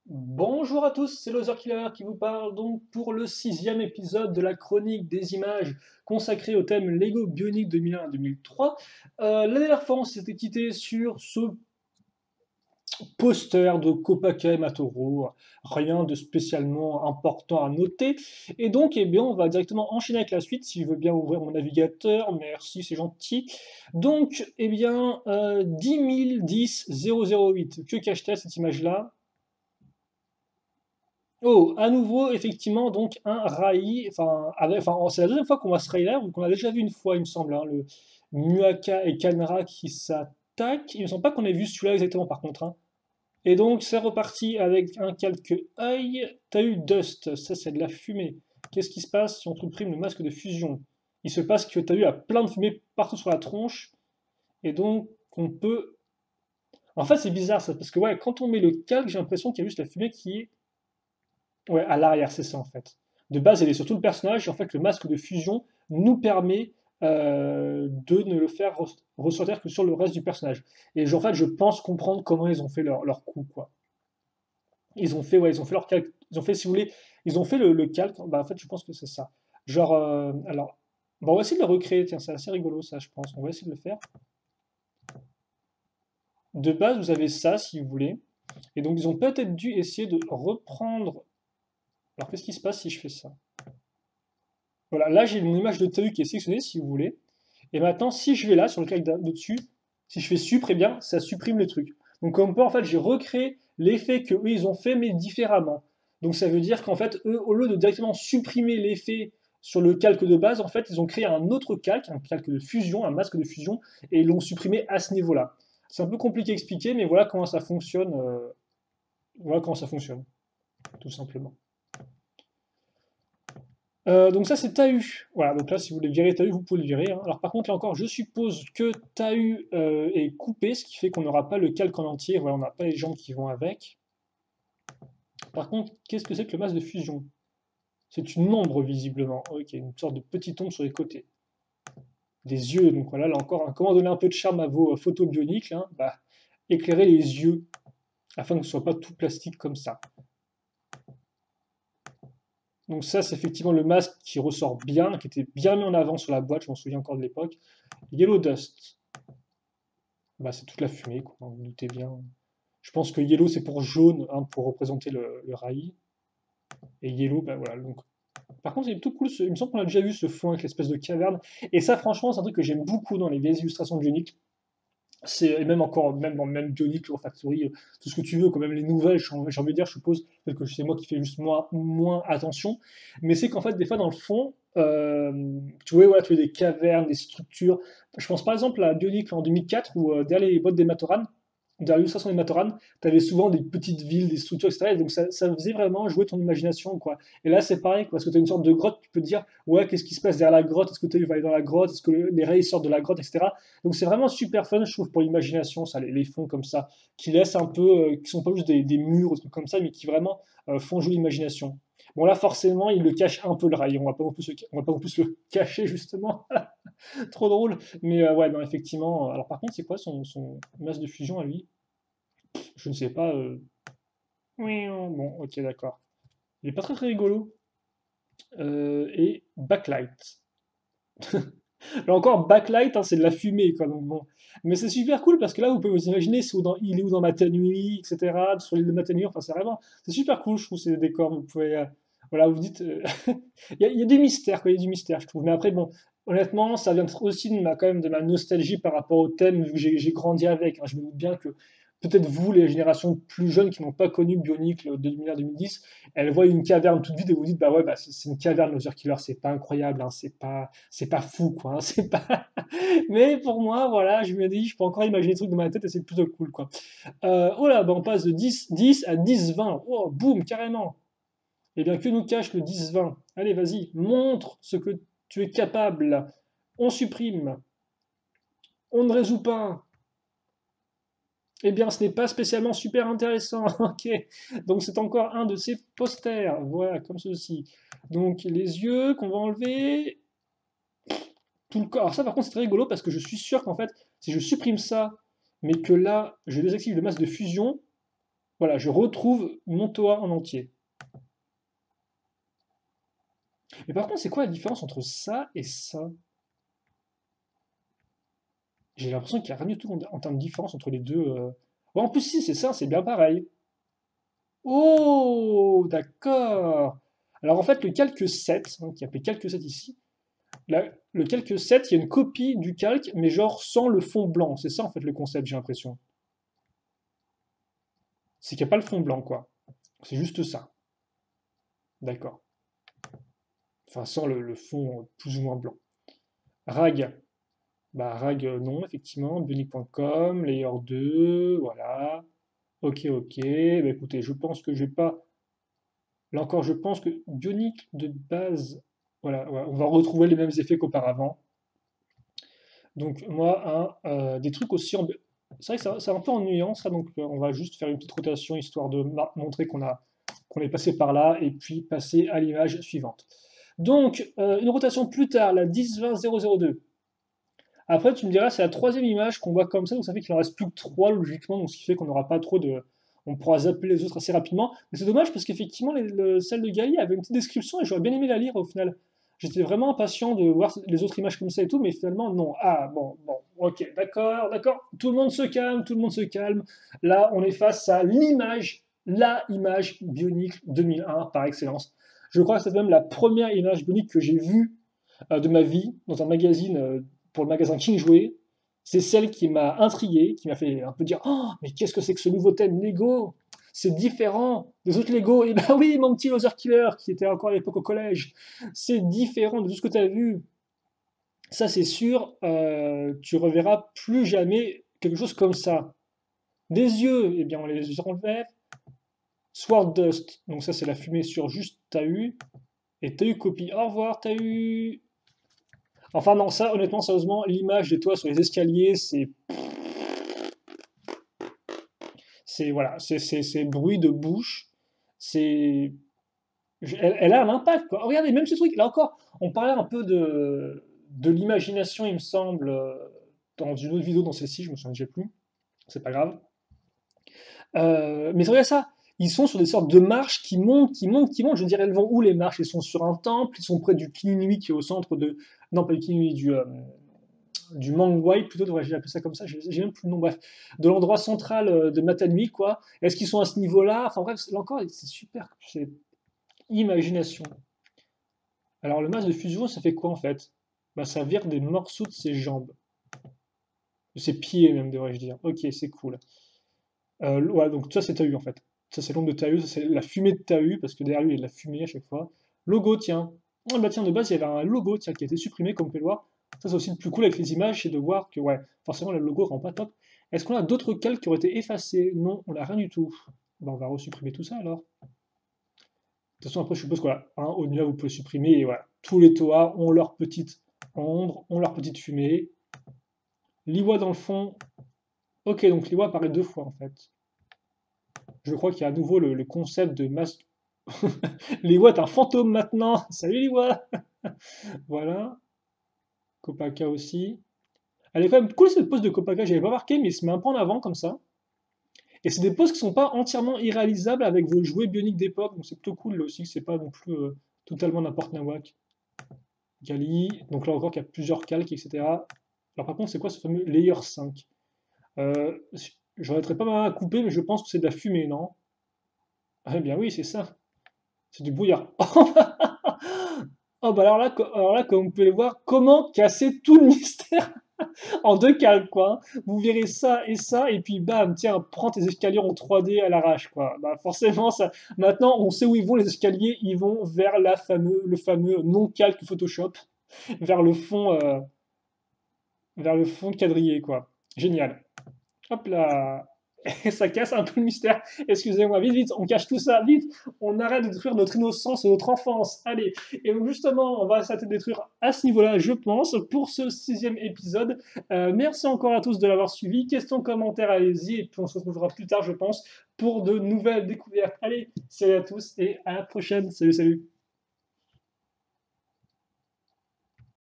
Bonjour à tous, c'est Loser Killer qui vous parle donc pour le sixième épisode de la chronique des images consacrée au thème Lego Bionic 2001-2003. La dernière fois, on s'était quitté sur ce poster de Kopaka et Matoro, rien de spécialement important à noter. Et donc, eh bien, on va directement enchaîner avec la suite, si je veux bien ouvrir mon navigateur, merci, c'est gentil. Donc, eh bien, 10 010 008, que cache-t-elle cette image-là? Oh, à nouveau, effectivement, donc un Rai, c'est la deuxième fois qu'on voit ce Rai-là, ou qu'on l'a déjà vu une fois, il me semble, hein, le Muaka et Kanra qui s'attaquent. Il me semble pas qu'on ait vu celui-là exactement, par contre, hein. Et donc, c'est reparti avec un calque œil. T'as eu Dust, ça c'est de la fumée. Qu'est-ce qui se passe si on supprime le masque de fusion? Il se passe que t'as eu plein de fumée partout sur la tronche, et donc on peut. En fait, c'est bizarre ça, parce que ouais, quand on met le calque, j'ai l'impression qu'il y a juste la fumée qui est. Ouais, à l'arrière, c'est ça en fait. De base, elle est sur tout le personnage, et en fait, le masque de fusion nous permet de ne le faire ressortir que sur le reste du personnage. Et en fait, je pense comprendre comment ils ont fait leur coup, quoi. Ils ont fait, ouais, ils ont fait leur calque. Ils ont fait, si vous voulez, ils ont fait le calque. Bah, en fait, je pense que c'est ça. Genre, alors, bon, on va essayer de le recréer. Tiens, c'est assez rigolo, ça, je pense. On va essayer de le faire. De base, vous avez ça, si vous voulez. Et donc, ils ont peut-être dû essayer de reprendre. Alors, qu'est-ce qui se passe si je fais ça? Voilà, là j'ai mon image de TU qui est sélectionnée si vous voulez. Et maintenant, si je vais là sur le claque de dessus, si je fais supr, eh bien ça supprime le truc. Donc comme peut, en fait, j'ai recréé l'effet que eux ils ont fait, mais différemment. Donc ça veut dire qu'en fait, eux, au lieu de directement supprimer l'effet sur le calque de base, en fait, ils ont créé un autre calque, un calque de fusion, un masque de fusion, et ils l'ont supprimé à ce niveau-là. C'est un peu compliqué à expliquer, mais voilà comment ça fonctionne. Voilà comment ça fonctionne, tout simplement. Donc ça c'est Tahu. Voilà, donc là si vous voulez virer Tahu, vous pouvez le virer, hein. Alors par contre là encore, je suppose que Tahu est coupé, ce qui fait qu'on n'aura pas le calque en entier, voilà, on n'a pas les jambes qui vont avec. Par contre, qu'est-ce que c'est que le masque de fusion? C'est une ombre visiblement, ok, une sorte de petite ombre sur les côtés. Des yeux, donc voilà, là encore, hein, comment donner un peu de charme à vos photos bioniques, là, bah, éclairer les yeux, afin que ce ne soit pas tout plastique comme ça. Donc ça, c'est effectivement le masque qui ressort bien, qui était bien mis en avant sur la boîte, je m'en souviens encore de l'époque. Yellow Dust, bah, c'est toute la fumée, quoi, vous vous doutez bien. Je pense que Yellow, c'est pour jaune, hein, pour représenter le rail. Et Yellow, bah voilà. Donc. Par contre, c'est tout cool, il me semble qu'on a déjà vu ce fond avec l'espèce de caverne. Et ça, franchement, c'est un truc que j'aime beaucoup dans les vieilles illustrations de Bionic. Et même encore, même dans même Bionic, Lure Factory, tout ce que tu veux, quand même les nouvelles, j'ai envie de dire, je suppose, peut-être que c'est moi qui fais juste moins attention, mais c'est qu'en fait, des fois, dans le fond, tu vois, voilà, tu vois des cavernes, des structures. Je pense par exemple à Bionic en 2004, où derrière les bottes des Matoran, derrière l'illustration des Matoran, tu avais souvent des petites villes, des structures, etc. Et donc ça faisait vraiment jouer ton imagination, quoi. Et là, c'est pareil, quoi, parce que tu as une sorte de grotte, tu peux te dire, ouais, qu'est-ce qui se passe derrière la grotte? Est-ce que tu vas aller dans la grotte? Est-ce que les rays sortent de la grotte, etc. Donc c'est vraiment super fun, je trouve, pour l'imagination, ça, les fonds comme ça, qui laissent un peu, qui sont pas juste des murs ou des trucs comme ça, mais qui vraiment font jouer l'imagination. Bon là, forcément, il le cache un peu le rail, on va pas non plus le cacher, justement, trop drôle. Mais ouais, non, effectivement, alors par contre, c'est quoi son masse de fusion à lui? Je ne sais pas. Oui, bon, ok, d'accord. Il est pas très très rigolo. Et backlight. Là encore, backlight, hein, c'est de la fumée, quoi. Donc bon. Mais c'est super cool parce que là, vous pouvez vous imaginer, il est où dans Matanui, etc. Sur l'île de Matanui, enfin, c'est super cool, je trouve, ces décors. Vous pouvez, voilà, vous dites, il y a du mystère, quoi, il y a du mystère, je trouve. Mais après, bon, honnêtement, ça vient aussi quand même de ma nostalgie par rapport au thème, vu que j'ai grandi avec, hein. Je me doute bien que peut-être vous, les générations plus jeunes qui n'ont pas connu Bionicle de 2001-2010, elles voient une caverne toute vide et vous dites, bah ouais, bah c'est une caverne, Loser Killer, c'est pas incroyable, hein, c'est pas fou, quoi, hein, c'est pas. Mais pour moi, voilà, je me dis, je peux encore imaginer des trucs dans ma tête et c'est plutôt cool, quoi. Oh là, bah on passe de 10 à 10-20. Oh, boum, carrément. Eh bien, que nous cache le 10-20? Allez, vas-y, montre ce que tu es capable. On supprime. On ne résout pas. Eh bien, ce n'est pas spécialement super intéressant. Ok. Donc, c'est encore un de ces posters. Voilà, comme ceci. Donc, les yeux qu'on va enlever. Tout le corps. Alors ça, par contre, c'est très rigolo parce que je suis sûr qu'en fait, si je supprime ça, mais que là, je désactive le masque de fusion, Voilà, je retrouve mon Toa en entier. Mais par contre, c'est quoi la différence entre ça et ça? J'ai l'impression qu'il n'y a rien du tout en termes de différence entre les deux. Ouais, en plus, si, c'est ça, c'est bien pareil. Oh, d'accord. Alors en fait, le calque 7, hein, qui est appelé calque 7 ici, le calque 7, il y a une copie du calque, mais genre sans le fond blanc. C'est ça en fait le concept, j'ai l'impression. C'est qu'il n'y a pas le fond blanc, quoi. C'est juste ça. D'accord. Enfin, sans le fond plus ou moins blanc. RAG. Bah, RAG, non, effectivement. Bionic.com, Layer 2, voilà. Ok, ok. Bah, écoutez, je pense que je vais pas. Là encore, je pense que Bionic de base, voilà, ouais, on va retrouver les mêmes effets qu'auparavant. Donc, moi, des trucs aussi. C'est vrai que c'est un peu ennuyant, ça. Donc, on va juste faire une petite rotation histoire de montrer qu'on est passé par là et puis passer à l'image suivante. Donc, une rotation plus tard, la 10-20-002. Après, tu me diras, c'est la troisième image qu'on voit comme ça, donc ça fait qu'il en reste plus que trois logiquement, donc ce qui fait qu'on n'aura pas trop de. On pourra zapper les autres assez rapidement. Mais c'est dommage parce qu'effectivement, celle de Gali avait une petite description et j'aurais bien aimé la lire au final. J'étais vraiment impatient de voir les autres images comme ça et tout, mais finalement, non. Ah, bon, bon, ok, d'accord, d'accord. Tout le monde se calme, tout le monde se calme. Là, on est face à l'image, la image Bionic 2001 par excellence. Je crois que c'est même la première image Bionic que j'ai vue de ma vie dans un magazine, pour le magasin King Jouet. C'est celle qui m'a intrigué, qui m'a fait un peu dire oh, mais qu'est-ce que c'est que ce nouveau thème Lego? C'est différent des autres Lego. Et bah oui, mon petit Loser Killer, qui était encore à l'époque au collège, c'est différent de tout ce que tu as vu. Ça, c'est sûr, tu reverras plus jamais quelque chose comme ça. Des yeux, eh bien, on les enlève. Sword Dust, donc ça, c'est la fumée sur juste Tahu. Et Tahu copie. Au revoir, Tahu. Enfin, non, ça, honnêtement, sérieusement, l'image de toi sur les escaliers, voilà, c'est bruit de bouche, c'est, elle a un impact, quoi. Regardez, même ce truc, là encore, on parlait un peu de l'imagination, il me semble, dans une autre vidéo, dans celle-ci, je me souviens déjà plus, c'est pas grave. Mais regarde ça, ils sont sur des sortes de marches qui montent, qui montent, qui montent. Je dirais, elles vont où les marches? Ils sont sur un temple, ils sont près du Kinui qui est au centre de. Non, pas du Kinui, du Mangwai, plutôt, devrais-je appeler ça comme ça, j'ai même plus le nom, bref, de l'endroit central de Matanui, quoi. Est-ce qu'ils sont à ce niveau-là? Enfin bref, là encore, c'est super, c'est imagination. Alors le masque de fusion, ça fait quoi en fait? Bah ça vire des morceaux de ses jambes, de ses pieds même, devrais-je dire. Ok, c'est cool. Ouais, donc ça c'est Tahu en fait. Ça c'est l'ombre de Tahu, ça c'est la fumée de Tahu, parce que derrière lui il y a de la fumée à chaque fois. Logo, tiens. Ah bah tiens, de base il y avait un logo tiens, qui a été supprimé, comme vous pouvez le voir. Ça c'est aussi le plus cool avec les images, c'est de voir que ouais, forcément le logo rend pas top. Est-ce qu'on a d'autres calques qui auraient été effacés? Non, on n'a rien du tout. Bah on va resupprimer tout ça alors. De toute façon après je suppose que voilà, hein, au-delà vous pouvez supprimer, et voilà. Tous les Toa ont leur petite ombre, ont leur petite fumée. Liwa dans le fond. Ok, donc Liwa apparaît deux fois en fait. Je crois qu'il y a à nouveau le concept de masque. Liwa est un fantôme maintenant. Salut Liwa. Voilà. Kopaka aussi. Elle est quand même cool cette pose de Kopaka, j'avais pas marqué, mais il se met un peu en avant comme ça. Et c'est des poses qui sont pas entièrement irréalisables avec vos jouets bioniques d'époque, donc c'est plutôt cool là aussi, c'est pas non plus totalement n'importe nawak. Gali, donc là encore qu'il y a plusieurs calques, etc. Alors par contre, c'est quoi ce fameux Layer 5? euh, J'en pas mal à couper, mais je pense que c'est de la fumée, non? Eh bien oui, c'est ça. C'est du brouillard. Oh bah alors là, comme vous pouvez le voir, comment casser tout le mystère en deux calques, quoi. Vous verrez ça, et puis bam, tiens, prends tes escaliers en 3D à l'arrache, quoi. Bah forcément, ça. Maintenant, on sait où ils vont les escaliers. Ils vont vers le fameux non-calque Photoshop, vers vers le fond quadrillé, quoi. Génial. Hop là. Ça casse un peu le mystère. Excusez-moi, vite, vite, on cache tout ça, vite. On arrête de détruire notre innocence et notre enfance. Allez. Et donc justement, on va s'arrêter de détruire à ce niveau-là, je pense, pour ce sixième épisode. Merci encore à tous de l'avoir suivi. Questions, commentaires, allez-y. Et puis on se retrouvera plus tard, je pense, pour de nouvelles découvertes. Allez, salut à tous et à la prochaine. Salut, salut.